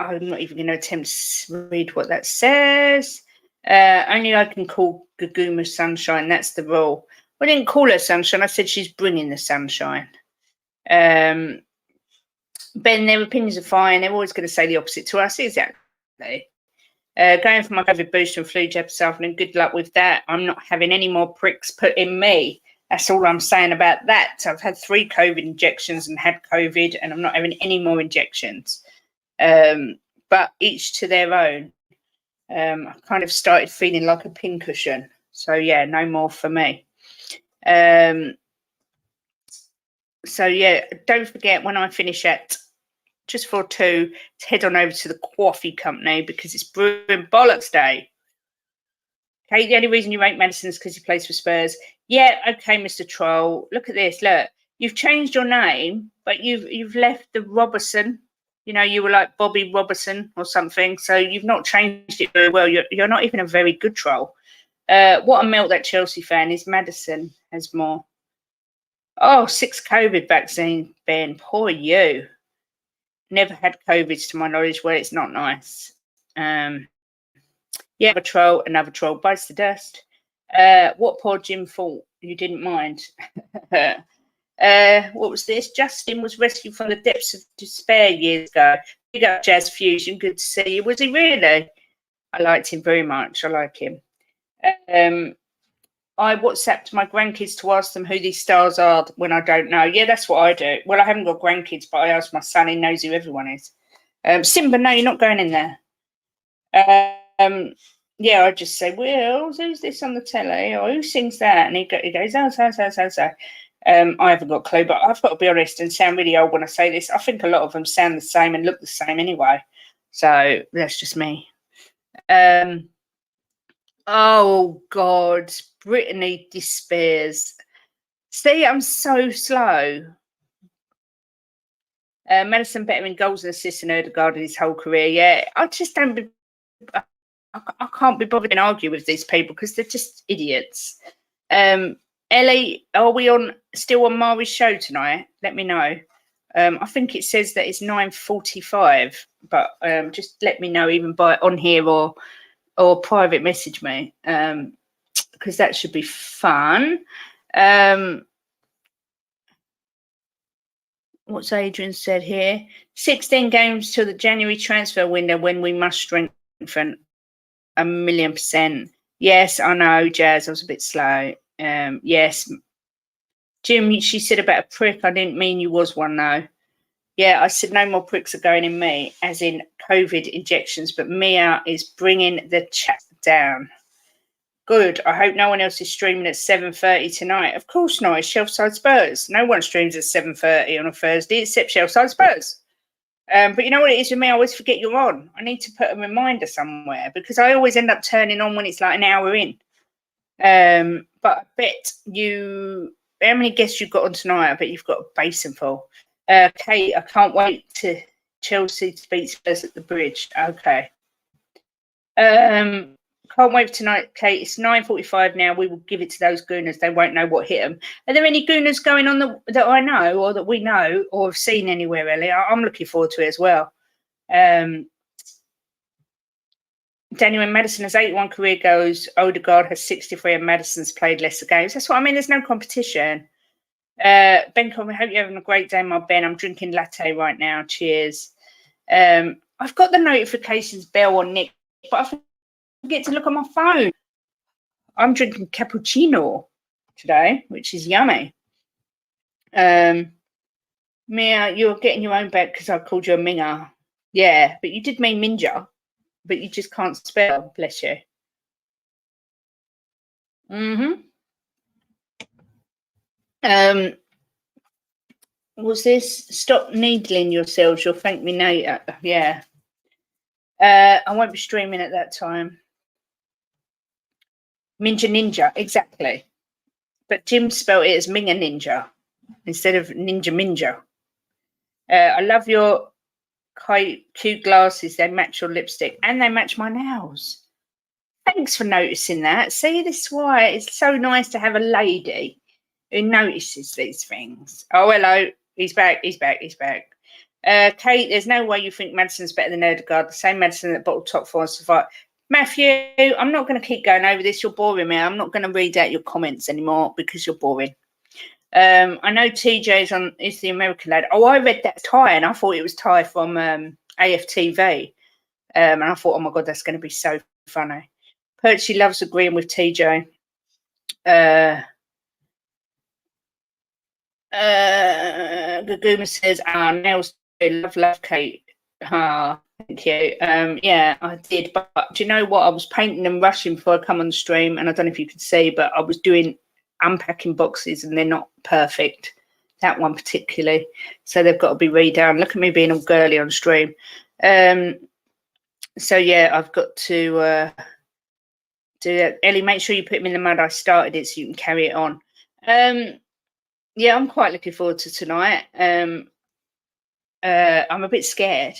I'm not even going to attempt to read what that says. Only I can call Gaguma sunshine. That's the rule. I didn't call her sunshine. I said she's bringing the sunshine. Ben, their opinions are fine. They're always going to say the opposite to us. Exactly. Going for my COVID booster and flu jab this afternoon. Good luck with that. I'm not having any more pricks put in me. That's all I'm saying about that. I've had 3 COVID injections and had COVID, and I'm not having any more injections. But each to their own. I kind of started feeling like a pincushion. So, yeah, no more for me. So, yeah, don't forget when I finish at just for 2, to head on over to the coffee company because it's Brewing Bollocks Day. Okay, the only reason you rate Madison is because he plays for Spurs. Yeah, okay, Mr. Troll. Look at this. Look, you've changed your name, but you've left the Robertson. You know, you were like Bobby Robertson or something. So you've not changed it very well. You're not even a very good troll. What a melt that Chelsea fan is. Madison has more. Oh, 6 COVID vaccine, Ben. Poor you. Never had COVID to my knowledge. Well, it's not nice. Yeah, another troll bites the dust. What poor Jim thought you didn't mind. What was this? Justin was rescued from the depths of despair years ago. Big up Jazz Fusion. Good to see you. Was he really? I liked him very much. I like him. I WhatsApped my grandkids to ask them who these stars are when I don't know. Yeah, that's what I do. Well, I haven't got grandkids, but I asked my son. He knows who everyone is. Simba, no, you're not going in there. Yeah, I just say, Will, who's this on the telly? Or who sings that? And he goes, so. I haven't got a clue, but I've got to be honest and sound really old when I say this. I think a lot of them sound the same and look the same anyway. So that's just me. Oh, God. Brittany despairs. See, I'm so slow. Madison better in goals and assists than Ødegaard his whole career. Yeah, I just don't. I can't be bothered and argue with these people because they're just idiots. Ellie, are we still on Mari's show tonight? Let me know. I think it says that it's 9:45, but just let me know even by on here or private message me because that should be fun. What's Adrian said here? 16 games till the January transfer window when we must strengthen 1,000,000%. Yes, I know, Jazz. I was a bit slow. Yes. Jim, she said about a prick. I didn't mean you was one, though. Yeah, I said no more pricks are going in me, as in COVID injections, but Mia is bringing the chat down. Good. I hope no one else is streaming at 7:30 tonight. Of course not. It's Shelfside Spurs. No one streams at 7:30 on a Thursday except Shelfside Spurs. But you know what it is with me? I always forget you're on. I need to put a reminder somewhere because I always end up turning on when it's like an hour in. But I bet how many guests you've got on tonight? I bet you've got a basin full. Kate, I can't wait to Chelsea to beat Spurs at the Bridge. Okay. Can't wait for tonight, Kate. It's 9:45 now. We will give it to those gooners. They won't know what hit them. Are there any gooners going on that I know or that we know or have seen anywhere, Ellie? I'm looking forward to it as well. Daniel and Madison has 81 career goals. Odegaard has 63 and Madison's played lesser games. That's what I mean. There's no competition. Ben Coleman, I hope you're having a great day, my Ben. I'm drinking latte right now. Cheers. I've got the notifications bell on Nick, but I forget to look on my phone. I'm drinking cappuccino today, which is yummy. Mia, you're getting your own back because I called you a minger. Yeah, but you did mean minja, but you just can't spell. Bless you. Was this stop needling yourselves? You'll thank me later. Yeah. I won't be streaming at that time. Minja Ninja, exactly. But Jim spelled it as Minga Ninja instead of Ninja Minja. I love your cute glasses. They match your lipstick and they match my nails. Thanks for noticing that. See, this is why it's so nice to have a lady who notices these things. Oh, hello. He's back. He's back. He's back. Kate, there's no way you think Madison's better than Odegaard. The same Madison that bottled top four and survived. Matthew, I'm not going to keep going over this. You're boring me. I'm not going to read out your comments anymore because you're boring. I know TJ is the American lad. Oh, I read that Ty and I thought it was Ty from AFTV. And I thought, oh my God, that's going to be so funny. Perchy loves agreeing with TJ. Gaguma says, nails, love, Kate. Thank you. Yeah, I did. But do you know what? I was painting and rushing before I come on the stream, and I don't know if you could see, but I was unpacking boxes, and they're not perfect. That one particularly, so they've got to be redone. Look at me being all girly on stream. So yeah, I've got to do that. Ellie, make sure you put them in the mud. I started it so you can carry it on. Yeah, I'm quite looking forward to tonight. I'm a bit scared.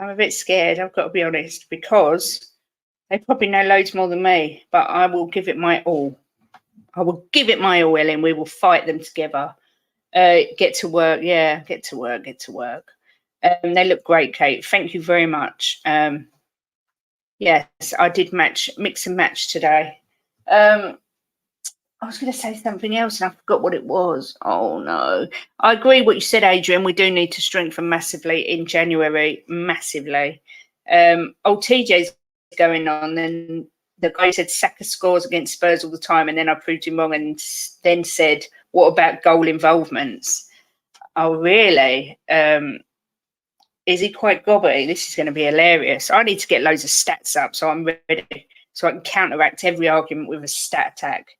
I've got to be honest, because they probably know loads more than me, but I will give it my all. Ellen. We will fight them together. Get to work. Yeah, get to work. They look great, Kate. Thank you very much. Yes, I did mix and match today. I was going to say something else and I forgot what it was. Oh, no. I agree what you said, Adrian. We do need to strengthen massively in January. Massively. TJ's going on. And the guy said Saka scores against Spurs all the time. And then I proved him wrong and then said, what about goal involvements? Oh, really? Is he quite gobby? This is going to be hilarious. I need to get loads of stats up so I'm ready. So I can counteract every argument with a stat attack.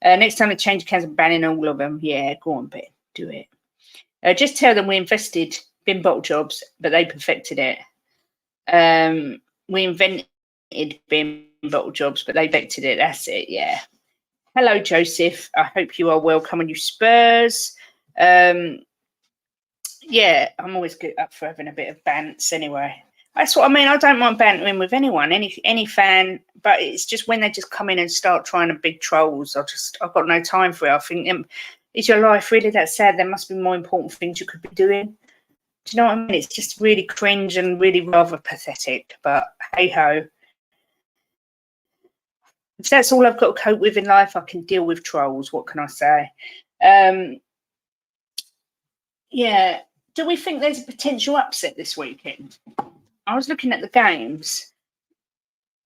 Next time they change accounts and banning all of them. Yeah, go on, Ben. Do it. Just tell them we invested bin bottle jobs, but they perfected it. We invented bin bottle jobs, but they vectored it. That's it, yeah. Hello, Joseph. I hope you are well. Come on, you Spurs. Yeah, I'm always good up for having a bit of bants anyway. That's what I mean. I don't mind bantering with anyone, any fan, but it's just when they just come in and start trying to big trolls, I've got no time for it. I think, is your life really that sad? There must be more important things you could be doing. Do you know what I mean? It's just really cringe and really rather pathetic, but hey ho. If that's all I've got to cope with in life, I can deal with trolls. What can I say? Yeah. Do we think there's a potential upset this weekend? I was looking at the games.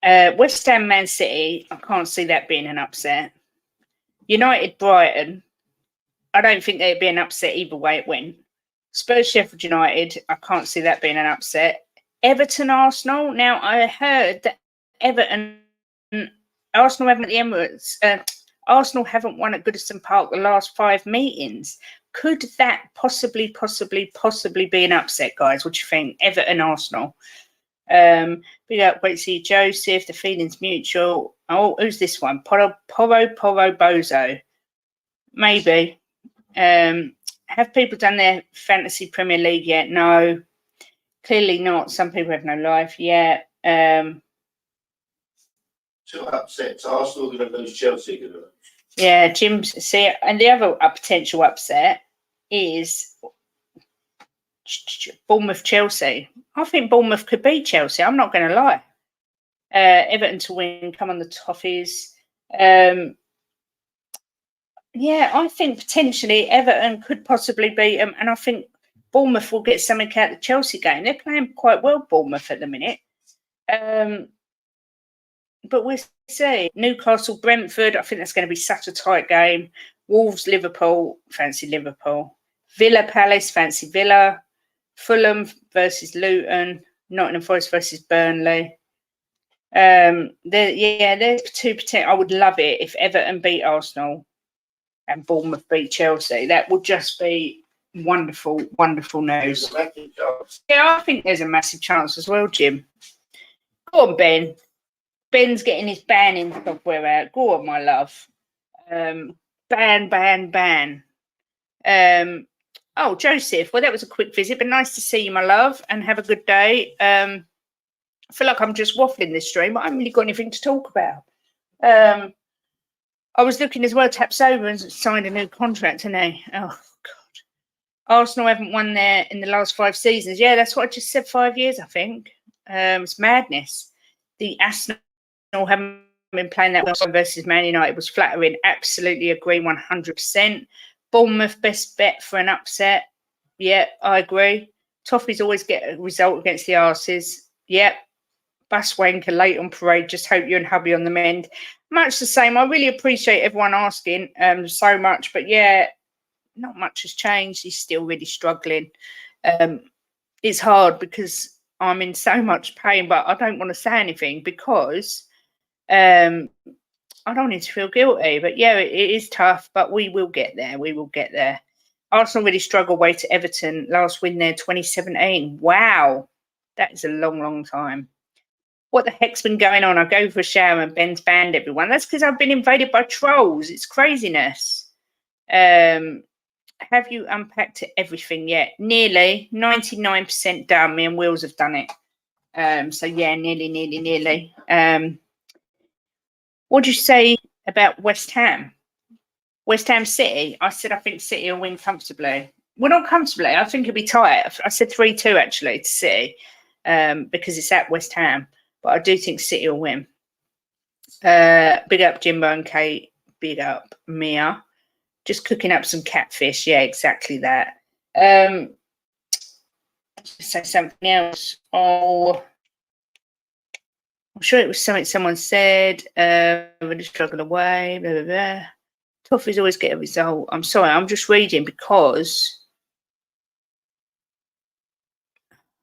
West Ham, Man City, I can't see that being an upset. United, Brighton, I don't think there'd be an upset either way it went. Spurs, Sheffield United, I can't see that being an upset. Everton, Arsenal. Now, I heard that Arsenal haven't at the Emirates. Arsenal haven't won at Goodison Park the last 5 meetings. Could that possibly be an upset, guys? What do you think? Everton, Arsenal. Big up, great to see you, Joseph. The feeling's mutual. Oh, who's this one? Poro Bozo. Maybe. Have people done their fantasy Premier League yet? No, clearly not. Some people have no life yet. 2 upsets. Arsenal going to lose, Chelsea going to lose. Yeah, Jim's see, and the other potential upset is Bournemouth Chelsea. I think Bournemouth could beat Chelsea. I'm not going to lie. Everton to win. Come on, the Toffees. Yeah, I think potentially Everton could possibly beat them, and I think Bournemouth will get something out of the Chelsea game. They're playing quite well, Bournemouth, at the minute. But we'll see. Newcastle, Brentford, I think that's going to be such a tight game. Wolves, Liverpool, fancy Liverpool. Villa, Palace, fancy Villa. Fulham versus Luton. Nottingham Forest versus Burnley. There's two potential. I would love it if Everton beat Arsenal and Bournemouth beat Chelsea. That would just be wonderful, wonderful news. Yeah, I think there's a massive chance as well, Jim. Go on, Ben. Ben's getting his banning software out. Go on, my love. Ban. Oh, Joseph. Well, that was a quick visit, but nice to see you, my love, and have a good day. I feel like I'm just waffling this stream. I haven't really got anything to talk about. I was looking as well. Tapsoba signed a new contract, hasn't he? Oh, God. Arsenal haven't won there in the last 5 seasons. Yeah, that's what I just said, 5 years, I think. It's madness. The Arsenal haven't been playing that well versus Man United was flattering. Absolutely agree, 100%. Bournemouth, best bet for an upset. Yeah, I agree. Toffees always get a result against the arses. Yep. Bus wanker late on parade. Just hope you and hubby on the mend. Much the same. I really appreciate everyone asking so much. But yeah, not much has changed. He's still really struggling. It's hard because I'm in so much pain, but I don't want to say anything because I don't need to feel guilty. But yeah, it is tough, but we will get there. We will get there. Arsenal really struggled away to Everton. Last win there, 2017. Wow. That is a long, long time. What the heck's been going on? I go for a shower and Ben's banned everyone. That's because I've been invaded by trolls. It's craziness. Have you unpacked everything yet? Nearly. 99% done. Me and Wills have done it. So yeah, nearly. What did you say about West Ham? West Ham City? I said I think City will win comfortably. Well, not comfortably. I think it'll be tight. I said 3-2 actually to City because it's at West Ham. But I do think City will win. Big up Jimbo and Kate. Big up Mia. Just cooking up some catfish. Yeah, exactly that. Say something else. Oh, I'm sure it was something someone said. Really struggled away. Blah, blah, blah. Toffees always get a result. I'm sorry. I'm just reading because...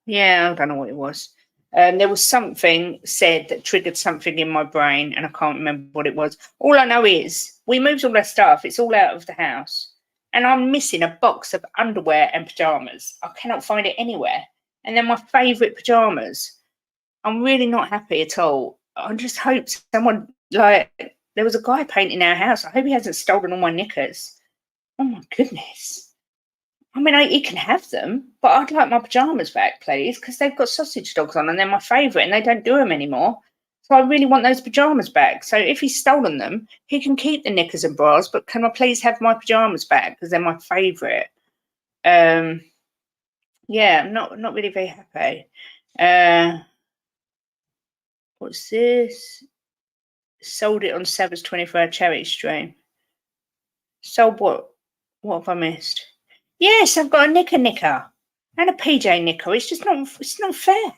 Yeah, I don't know what it was. There was something said that triggered something in my brain and I can't remember what it was. All I know is we moved all our stuff. It's all out of the house. And I'm missing a box of underwear and pyjamas. I cannot find it anywhere. And they're my favourite pyjamas. I'm really not happy at all. I just hope someone, there was a guy painting our house. I hope he hasn't stolen all my knickers. Oh, my goodness. I mean, he can have them, but I'd like my pyjamas back, please, because they've got sausage dogs on and they're my favourite and they don't do them anymore. So I really want those pyjamas back. So if he's stolen them, he can keep the knickers and bras, but can I please have my pyjamas back because they're my favourite? Yeah, I'm not really very happy. What's this? Sold it on Savage 24-hour charity stream. Sold what? What have I missed? Yes, I've got a knicker and a PJ knicker. It's just not fair.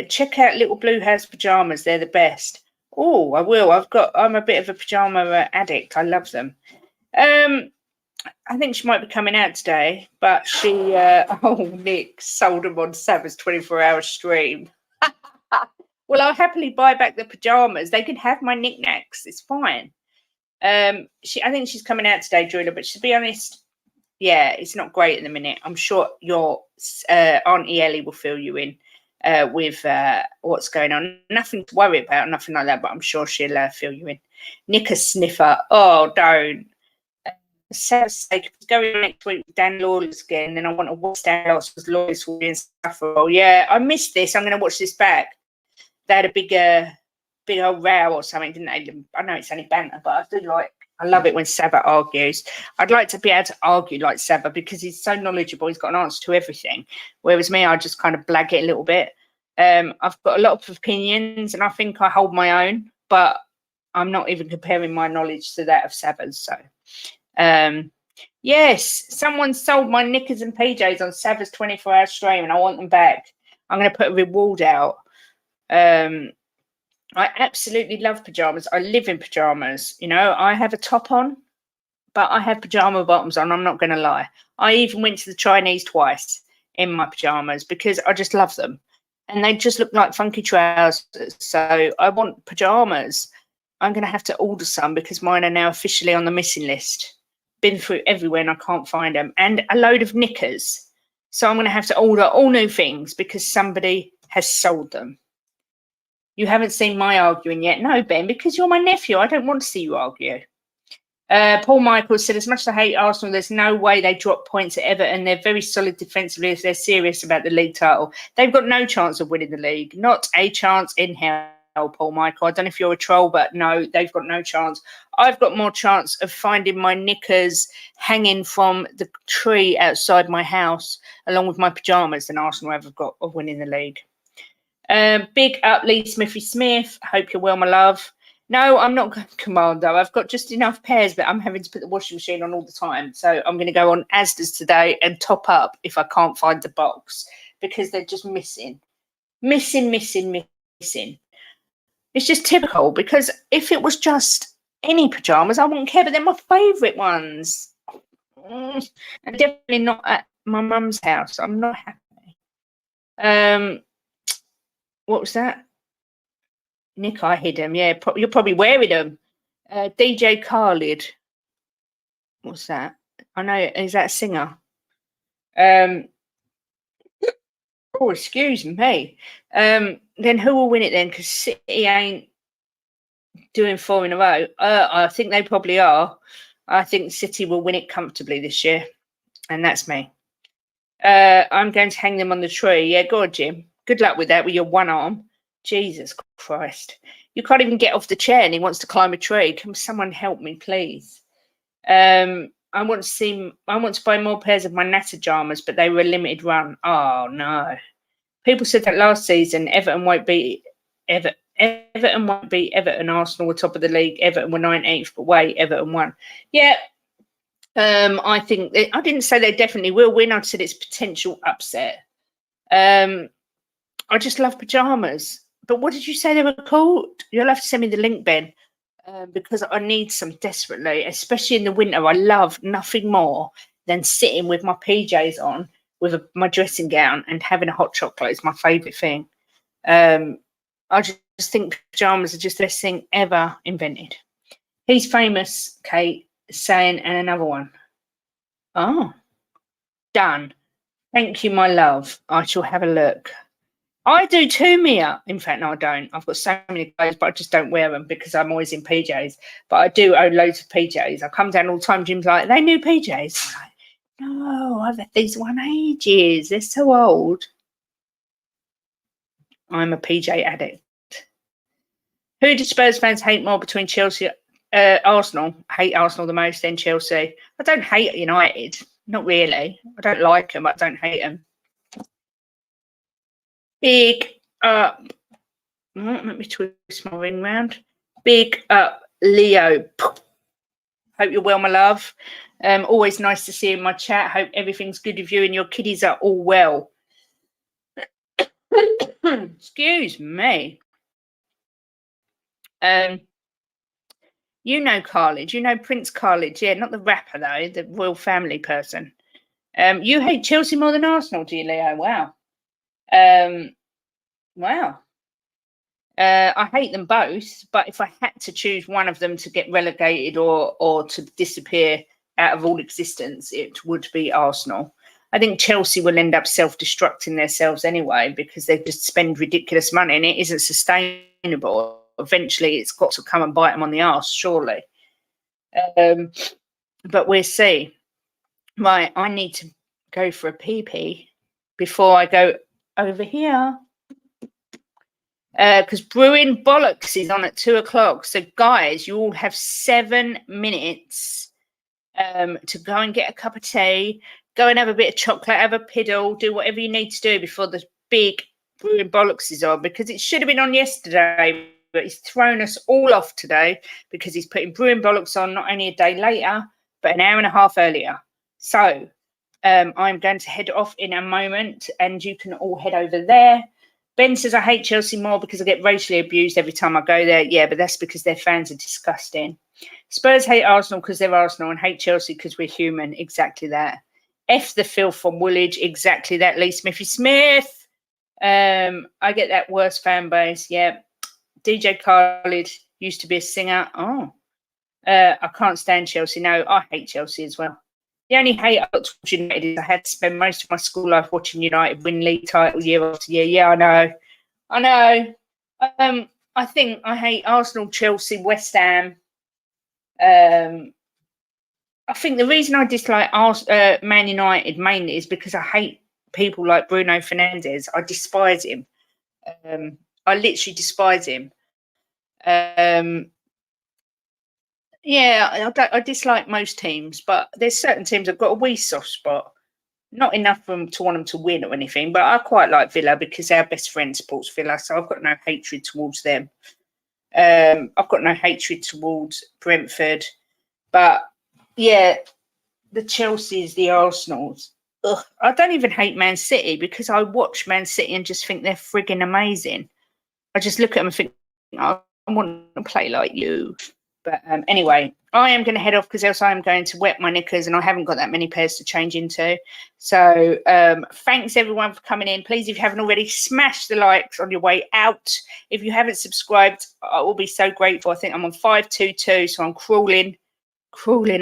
Check out Little Blue House pajamas. They're the best. Oh, I will. I'm a bit of a pajama addict. I love them. I think she might be coming out today, but she, Nick sold them on Savage 24-hour stream. Well, I'll happily buy back the pajamas. They can have my knickknacks. It's fine. I think she's coming out today, Julia, but to be honest, yeah, it's not great at the minute. I'm sure your Auntie Ellie will fill you in with what's going on. Nothing to worry about, nothing like that, but I'm sure she'll fill you in. Knicker sniffer. Oh, don't. Sarah's sake, going next week with Dan Lawless again, then I want to watch Dan Lawless because Lawless will be insufferable. Yeah, I missed this. I'm going to watch this back. They had a big old row or something, didn't they? I know it's only banter, but I do like I love it when Saba argues. I'd like to be able to argue like Saba because he's so knowledgeable. He's got an answer to everything. Whereas me, I just kind of blag it a little bit. I've got a lot of opinions and I think I hold my own, but I'm not even comparing my knowledge to that of Saba's. So, yes, someone sold my knickers and PJs on Saba's 24-hour stream and I want them back. I'm going to put a reward out. I absolutely love pajamas. I live in pajamas. You know, I have a top on, but I have pajama bottoms on. I'm not going to lie. I even went to the Chinese twice in my pajamas because I just love them. And they just look like funky trousers. So I want pajamas. I'm going to have to order some because mine are now officially on the missing list. Been through everywhere and I can't find them. And a load of knickers. So I'm going to have to order all new things because somebody has sold them. You haven't seen my arguing yet. No, Ben, because you're my nephew. I don't want to see you argue. Paul Michaels said, as much as I hate Arsenal, there's no way they drop points at Everton. They're very solid defensively if they're serious about the league title. They've got no chance of winning the league. Not a chance in hell, Paul Michael. I don't know if you're a troll, but no, they've got no chance. I've got more chance of finding my knickers hanging from the tree outside my house, along with my pyjamas, than Arsenal have got of winning the league. Big up Lee Smithy Smith. Hope you're well, my love. No, I'm not going Commando. I've got just enough pairs, but I'm having to put the washing machine on all the time. So I'm going to go on Asda's today and top up if I can't find the box because they're just missing. Missing. It's just typical because if it was just any pajamas, I wouldn't care, but they're my favourite ones. And definitely not at my mum's house. I'm not happy. What was that? Nick, I hid them. Yeah, you're probably wearing them. DJ Khalid. What's that? I know. Is that a singer? Oh, excuse me. Then who will win it then? Because City ain't doing 4 in a row. I think they probably are. I think City will win it comfortably this year. And that's me. I'm going to hang them on the tree. Yeah, go on, Jim. Good luck with that with your one arm. Jesus Christ. You can't even get off the chair and he wants to climb a tree. Can someone help me, please? I want to buy more pairs of my Natter pajamas, but they were a limited run. Oh, no. People said that last season Everton won't beat Everton. Arsenal were top of the league. Everton were 19th, but wait, Everton won. Yeah. I think I didn't say they definitely will win. I said it's potential upset. I just love pajamas. But what did you say they were called? You'll have to send me the link, Ben, because I need some desperately, especially in the winter. I love nothing more than sitting with my PJs on with my dressing gown and having a hot chocolate. It's my favourite thing. I just think pajamas are just the best thing ever invented. He's famous, Kate, saying, and another one. Oh, done. Thank you, my love. I shall have a look. I do too, Mia. In fact, no, I don't. I've got so many clothes, but I just don't wear them because I'm always in PJs. But I do own loads of PJs. I come down all the time. Jim's like, they new PJs. I'm like, no, I've had these one ages. They're so old. I'm a PJ addict. Who do Spurs fans hate more between Chelsea, Arsenal? Hate Arsenal the most, then Chelsea. I don't hate United. Not really. I don't like them, but I don't hate them. Big up. Let me twist my ring round. Big up, Leo. Hope you're well, my love. Always nice to see you in my chat. Hope everything's good with you and your kiddies are all well. Excuse me. You know Khalid. You know Prince Khalid. Yeah, not the rapper, though. The royal family person. You hate Chelsea more than Arsenal, do you, Leo? Wow. Wow. I hate them both, but if I had to choose one of them to get relegated or to disappear out of all existence, it would be Arsenal. I think Chelsea will end up self-destructing themselves anyway because they just spend ridiculous money and it isn't sustainable. Eventually, it's got to come and bite them on the arse, surely. But we'll see. Right, I need to go for a pee-pee before I go over here. because Brewing Bollocks is on at 2:00. So, guys, you all have 7 minutes to go and get a cup of tea, go and have a bit of chocolate, have a piddle, do whatever you need to do before the big Brewing Bollocks is on, because it should have been on yesterday, but he's thrown us all off today because he's putting Brewing Bollocks on not only a day later, but an hour and a half earlier. So I'm going to head off in a moment, and you can all head over there. Ben says, I hate Chelsea more because I get racially abused every time I go there. Yeah, but that's because their fans are disgusting. Spurs hate Arsenal because they're Arsenal and hate Chelsea because we're human. Exactly that. F the filth from Woolwich. Exactly that, Lee Smithy Smith. I get that worst fan base. Yeah. DJ Khaled used to be a singer. Oh. I can't stand Chelsea. No, I hate Chelsea as well. The only hate I got towards United is I had to spend most of my school life watching United win league title year after year. Yeah, I know. I think I hate Arsenal, Chelsea, West Ham. I think the reason I dislike Man United mainly is because I hate people like Bruno Fernandes. I despise him. I literally despise him. Yeah, I dislike most teams, but there's certain teams I've got a wee soft spot. Not enough for them to want them to win or anything, but I quite like Villa because our best friend supports Villa, so I've got no hatred towards them. I've got no hatred towards Brentford, but yeah, the Chelseas, the Arsenals. Ugh, I don't even hate Man City because I watch Man City and just think they're frigging amazing. I just look at them and think, I want to play like you. But anyway, I am going to head off because else I am going to wet my knickers and I haven't got that many pairs to change into. So thanks everyone for coming in. Please, if you haven't already, smash the likes on your way out. If you haven't subscribed, I will be so grateful. I think I'm on 522, so I'm crawling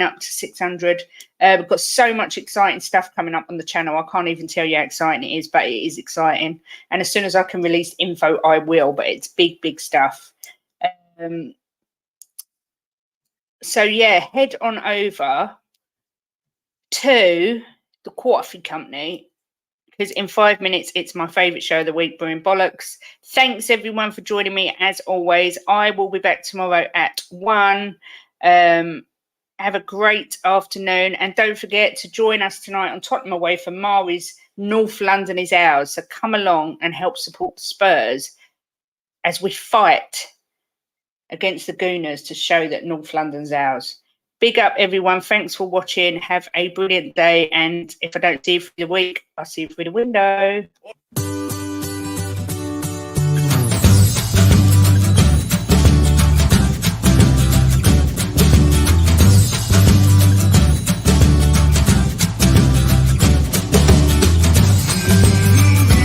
up to 600. We've got so much exciting stuff coming up on the channel. I can't even tell you how exciting it is, but it is exciting. And as soon as I can release info, I will. But it's big stuff. So yeah, head on over to the Coffee Company because in 5 minutes it's my favourite show of the week, Brewing Bollocks. Thanks everyone for joining me as always. I will be back tomorrow at 1. Have a great afternoon, and don't forget to join us tonight on Tottenham Away for Mari's North London is ours. So come along and help support the Spurs as we fight against the Gooners to show that North London's ours. Big up, everyone. Thanks for watching. Have a brilliant day. And if I don't see you for the week, I'll see you through the window.